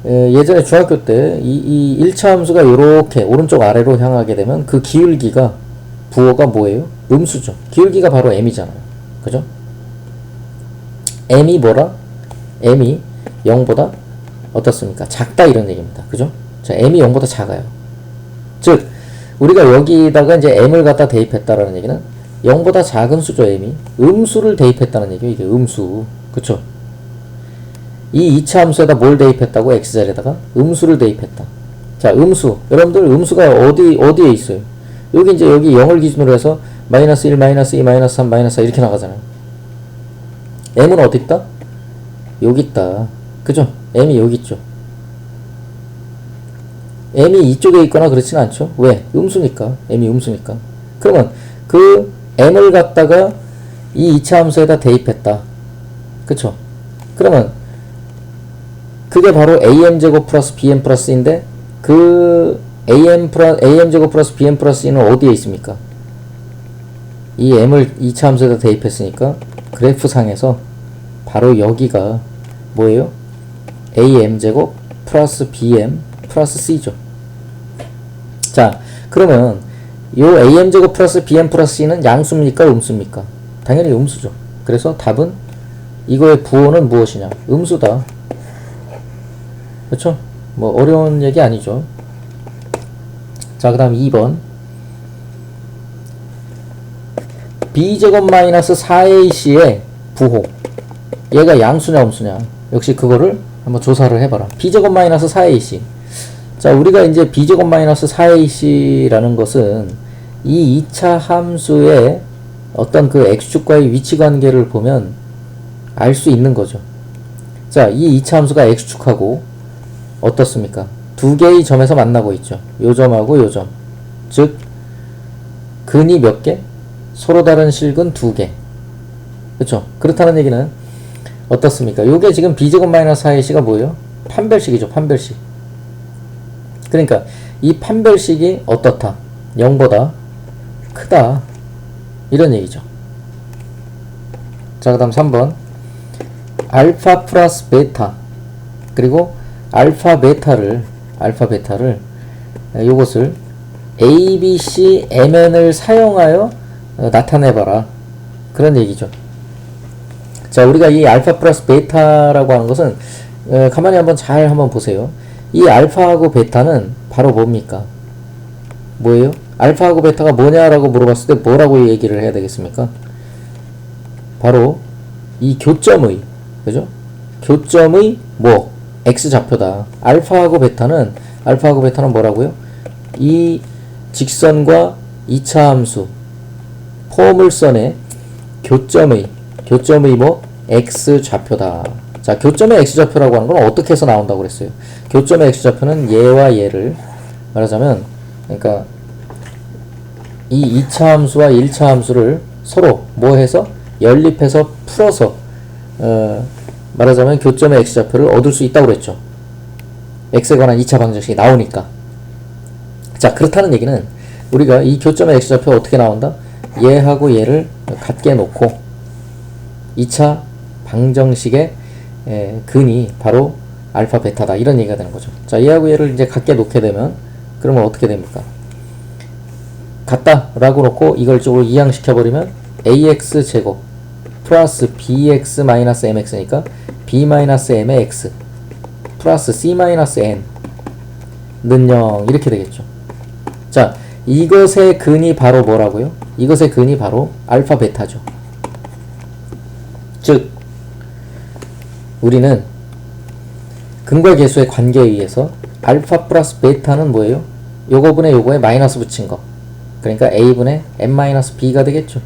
예전에 중학교 때 이 1차 함수가 이렇게 오른쪽 아래로 향하게 되면 그 기울기가 부호가 뭐예요? 음수죠. 기울기가 바로 m이잖아요. 그죠? m이 뭐라? m이 0보다 어떻습니까? 작다 이런 얘기입니다. 그죠? 자, m이 0보다 작아요. 즉 우리가 여기다가 이제 m을 갖다 대입했다라는 얘기는 0보다 작은 수죠. m이 음수를 대입했다는 얘기예요. 이게 음수. 그쵸? 이 2차 함수에다 뭘 대입했다고? x자리에다가 음수를 대입했다. 자, 음수. 여러분들 음수가 어디에 있어요? 여기 이제 여기 0을 기준으로 해서 마이너스 1, 마이너스 2, 마이너스 3, 마이너스 4 이렇게 나가잖아요. m은 어디 있다? 여기 있다. 그죠? m이 여기 있죠. m이 이쪽에 있거나 그렇진 않죠. 왜? 음수니까. m이 음수니까. 그러면 그 m을 갖다가 이 2차 함수에다 대입했다. 그쵸? 그러면 그게 바로 am제곱 플러스 bm 플러스인데 그 am제곱 플러스 bm 플러스 e는 어디에 있습니까? 이 m을 2차 함수에다 대입했으니까 그래프상에서 바로 여기가 뭐예요? am제곱 플러스 bm 플러스 c죠. 자, 그러면 요 am제곱 플러스 bm 플러스 c는 양수입니까? 음수입니까? 당연히 음수죠. 그래서 답은 이거의 부호는 무엇이냐? 음수다. 그렇죠? 뭐 어려운 얘기 아니죠. 자, 그 다음 2번 b제곱 마이너스 4ac의 부호 얘가 양수냐 음수냐 역시 그거를 한번 조사를 해봐라. b제곱 마이너스 4ac 자, 우리가 이제 b제곱 마이너스 4ac라는 것은 이 2차 함수의 어떤 그 x축과의 위치 관계를 보면 알 수 있는 거죠. 자, 이 2차 함수가 x축하고 어떻습니까? 두 개의 점에서 만나고 있죠. 요 점하고 요 점. 즉 근이 몇 개? 서로 다른 실근 두 개. 그렇죠? 그렇다는 얘기는 어떻습니까? 요게 지금 b제곱 마이너스 4ac가 뭐예요? 판별식이죠. 판별식. 그러니까 이 판별식이 어떻다? 0보다 크다. 이런 얘기죠. 자, 그 다음 3번 알파 플러스 베타 그리고 알파 베타를 요것을 A, B, C, MN을 사용하여 나타내봐라. 그런 얘기죠. 자, 우리가 이 알파 플러스 베타라고 하는 것은 가만히 한번 잘 한번 보세요. 이 알파하고 베타는 바로 뭡니까? 뭐예요? 알파하고 베타가 뭐냐라고 물어봤을 때 뭐라고 얘기를 해야 되겠습니까? 바로 이 교점의, 그죠? 교점의 뭐? x좌표다. 알파하고 베타는 뭐라고요? 이 직선과 2차 함수 포물선의 교점의 뭐? x좌표다. 자, 교점의 x좌표라고 하는 건 어떻게 해서 나온다고 그랬어요? 교점의 x좌표는 얘와 얘를 말하자면, 그러니까 이 2차 함수와 1차 함수를 서로 뭐 해서 연립해서 풀어서 말하자면 교점의 x좌표를 얻을 수 있다고 그랬죠. x에 관한 2차 방정식이 나오니까. 자, 그렇다는 얘기는 우리가 이 교점의 x좌표가 어떻게 나온다? 얘하고 얘를 같게 놓고 2차 방정식의 근이 바로 알파 베타다. 이런 얘기가 되는 거죠. 자, 얘하고 얘를 이제 같게 놓게 되면 그러면 어떻게 됩니까? 같다 라고 놓고 이걸 쪽으로 이항시켜버리면 ax 제곱 플러스 bx 마이너스 mx니까 b 마이너스 m의 x 플러스 c 마이너스 n는 0 이렇게 되겠죠. 자, 이것의 근이 바로 뭐라고요? 이것의 근이 바로 알파 베타죠. 즉 우리는 근과 계수의 관계에 의해서 알파 플러스 베타는 뭐예요? 요거분의 요거에 마이너스 붙인 거. 그러니까 a분의 m-b가 되겠죠.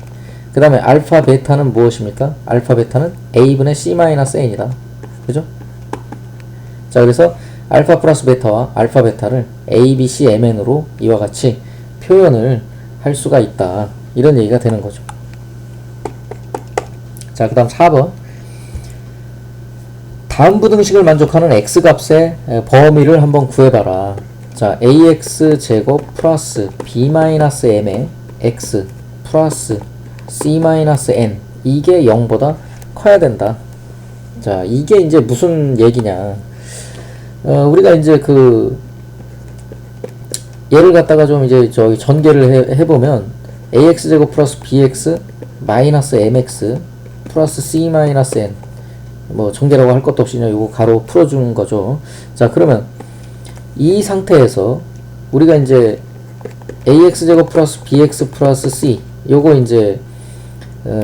그 다음에 알파 베타는 무엇입니까? 알파 베타는 a분의 c-n이다. 그죠? 자, 그래서 알파 플러스 베타와 알파 베타를 a, b, c, mn으로 이와 같이 표현을 할 수가 있다. 이런 얘기가 되는 거죠. 자, 그 다음 4번 다음 부등식을 만족하는 x값의 범위를 한번 구해봐라. 자, ax 제곱 플러스 b-m의 x 플러스 c-n 이게 0보다 커야 된다. 자, 이게 이제 무슨 얘기냐? 우리가 이제 그 얘를 갖다가 좀 이제 저기 전개를 해보면 ax 제곱 플러스 bx 마이너스 mx 플러스 c-n 뭐 전개라고 할 것도 없이 그냥 요거 가로 풀어주는 거죠. 자, 그러면 이 상태에서 우리가 이제 ax제곱 플러스 bx 플러스 c 요거 이제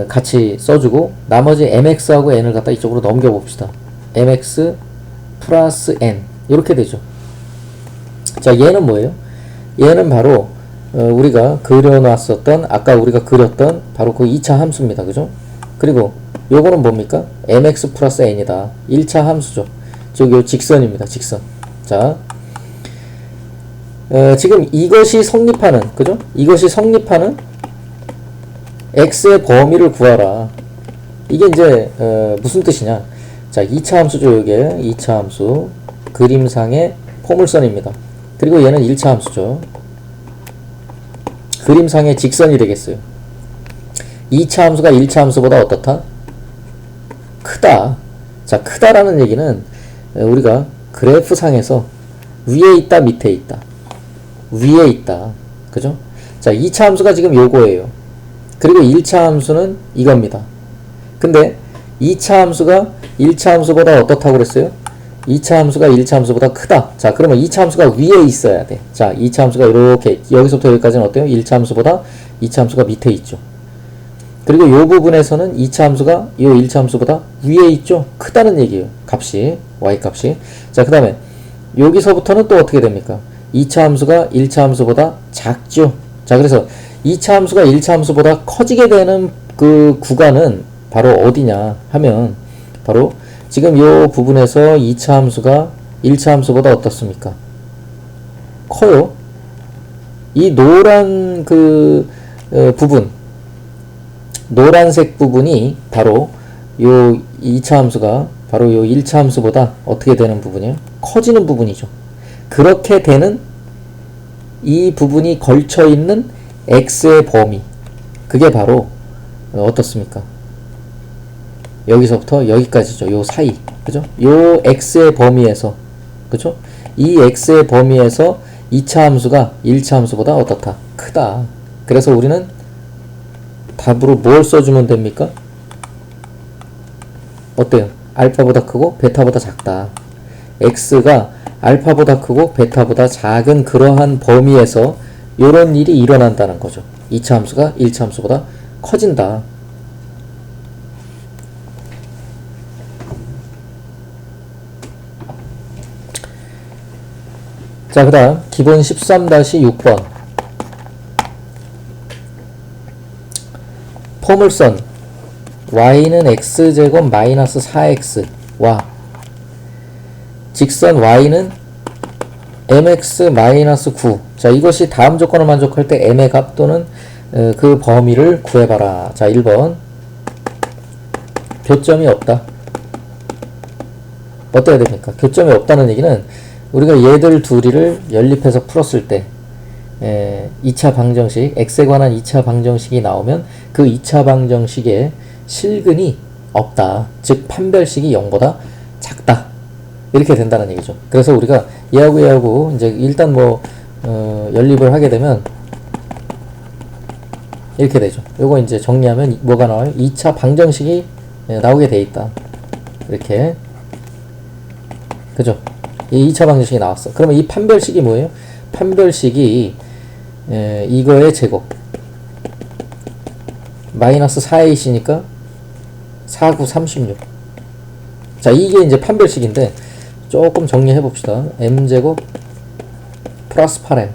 같이 써주고 나머지 mx하고 n을 갖다 이쪽으로 넘겨봅시다. mx 플러스 n 이렇게 되죠. 자, 얘는 뭐예요? 얘는 바로 우리가 그려놨었던 아까 우리가 그렸던 바로 그 2차 함수입니다. 그죠? 그리고 요거는 뭡니까? mx 플러스 n이다. 1차 함수죠. 즉 요 직선입니다. 직선. 자, 지금 이것이 성립하는, 그죠? 이것이 성립하는 x의 범위를 구하라. 이게 이제 무슨 뜻이냐? 자, 2차 함수죠. 요게 2차 함수 그림상의 포물선입니다. 그리고 얘는 1차 함수죠. 그림상의 직선이 되겠어요. 2차 함수가 1차 함수보다 어떻다? 크다. 자, 크다라는 얘기는 우리가 그래프상에서 위에 있다, 밑에 있다. 위에 있다. 그죠? 자, 2차 함수가 지금 요거예요. 그리고 1차 함수는 이겁니다. 근데 2차 함수가 1차 함수보다 어떻다고 그랬어요? 2차 함수가 1차 함수보다 크다. 자, 그러면 2차 함수가 위에 있어야 돼. 자, 2차 함수가 이렇게 여기서부터 여기까지는 어때요? 1차 함수보다 2차 함수가 밑에 있죠. 그리고 이 부분에서는 2차 함수가 이 1차 함수보다 위에 있죠. 크다는 얘기예요. 값이, y 값이. 자, 그 다음에 여기서부터는 또 어떻게 됩니까? 2차 함수가 1차 함수보다 작죠. 자, 그래서 2차 함수가 1차 함수보다 커지게 되는 그 구간은 바로 어디냐 하면 바로 지금 이 부분에서 2차 함수가 1차 함수보다 어떻습니까? 커요. 이 노란 그 부분, 노란색 부분이 바로 요 2차 함수가 바로 요 1차 함수보다 어떻게 되는 부분이에요? 커지는 부분이죠. 그렇게 되는 이 부분이 걸쳐 있는 x의 범위, 그게 바로 어떻습니까? 여기서부터 여기까지죠. 요 사이. 그죠? 요 x의 범위에서, 그죠? 이 x의 범위에서 2차 함수가 1차 함수보다 어떻다? 크다. 그래서 우리는 답으로 뭘 써주면 됩니까? 어때요? 알파보다 크고 베타보다 작다. x가 알파보다 크고 베타보다 작은 그러한 범위에서 요런 일이 일어난다는 거죠. 2차 함수가 1차 함수보다 커진다. 자, 그 다음 기본 13-6번 포물선 y는 x제곱 마이너스 4x 와 직선 y는 mx 마이너스 9. 자, 이것이 다음 조건을 만족할 때 m의 값 또는 그 범위를 구해봐라. 자, 1번 교점이 없다. 어때야 됩니까? 교점이 없다는 얘기는 우리가 얘들 둘이를 연립해서 풀었을 때 2차 방정식, x에 관한 2차 방정식이 나오면 그 2차 방정식에 실근이 없다. 즉 판별식이 0보다 작다. 이렇게 된다는 얘기죠. 그래서 우리가 얘하고 이제 일단 뭐 연립을 하게 되면 이렇게 되죠. 요거 이제 정리하면 뭐가 나와요? 2차 방정식이 나오게 돼 있다. 이렇게. 그죠? 이 2차 방정식이 나왔어. 그러면 이 판별식이 뭐예요? 판별식이 이거의 제곱 마이너스 4ac니까 4, 9, 36. 자, 이게 이제 판별식인데 조금 정리해 봅시다. m제곱 플러스 8m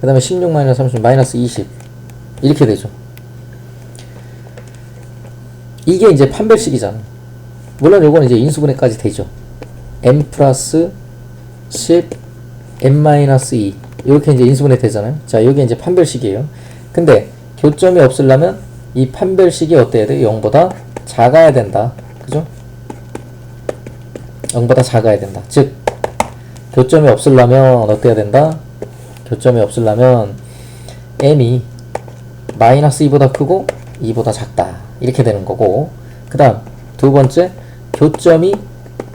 그 다음에 16 마이너스 30 마이너스 20 이렇게 되죠. 이게 이제 판별식이잖아. 물론 요거는 이제 인수분해까지 되죠. m 플러스 10 m 마이너스 2 이렇게 이제 인수분해 되잖아요. 자, 요게 이제 판별식이에요. 근데 교점이 없으려면 이 판별식이 어때야 돼? 0보다 작아야 된다. 그죠? 0보다 작아야 된다. 즉 교점이 없으려면 어때야 된다? 교점이 없으려면 m이 마이너스 2보다 크고 2보다 작다. 이렇게 되는 거고, 그 다음 두 번째 교점이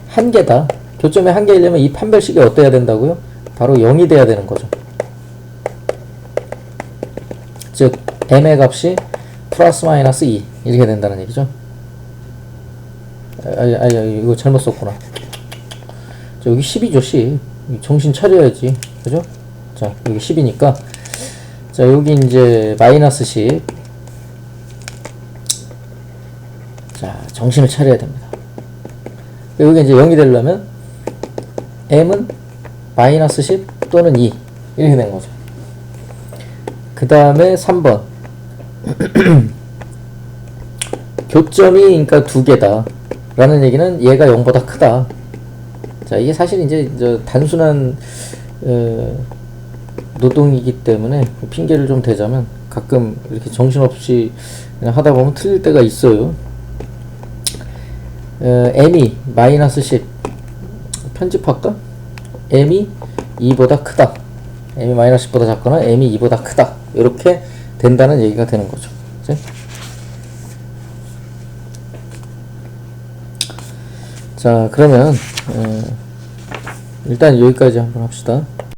한 개다. 교점이 한 개이려면 이 판별식이 어때야 된다고요? 바로 0이 돼야 되는 거죠. 즉 m의 값이 플러스 마이너스 2 이렇게 된다는 얘기죠. 이거 잘못 썼구나. 자, 여기 10이죠, 10. 정신 차려야지. 그죠? 자, 여기 10이니까. 자, 여기 이제 마이너스 10. 자, 정신을 차려야 됩니다. 여기 이제 0이 되려면 m은 마이너스 10 또는 2 이렇게 된 거죠. 그 다음에 3번 교점이 그러니까 두 개다 라는 얘기는 얘가 0보다 크다. 자, 이게 사실 이제 단순한 노동이기 때문에 핑계를 좀 대자면 가끔 이렇게 정신없이 그냥 하다 보면 틀릴 때가 있어요. m이 마이너스 10 편집할까? m이 2보다 크다. m이 마이너스 10보다 작거나 m이 2보다 크다. 이렇게 된다는 얘기가 되는 거죠. 그치? 자, 그러면 일단 여기까지 한번 합시다.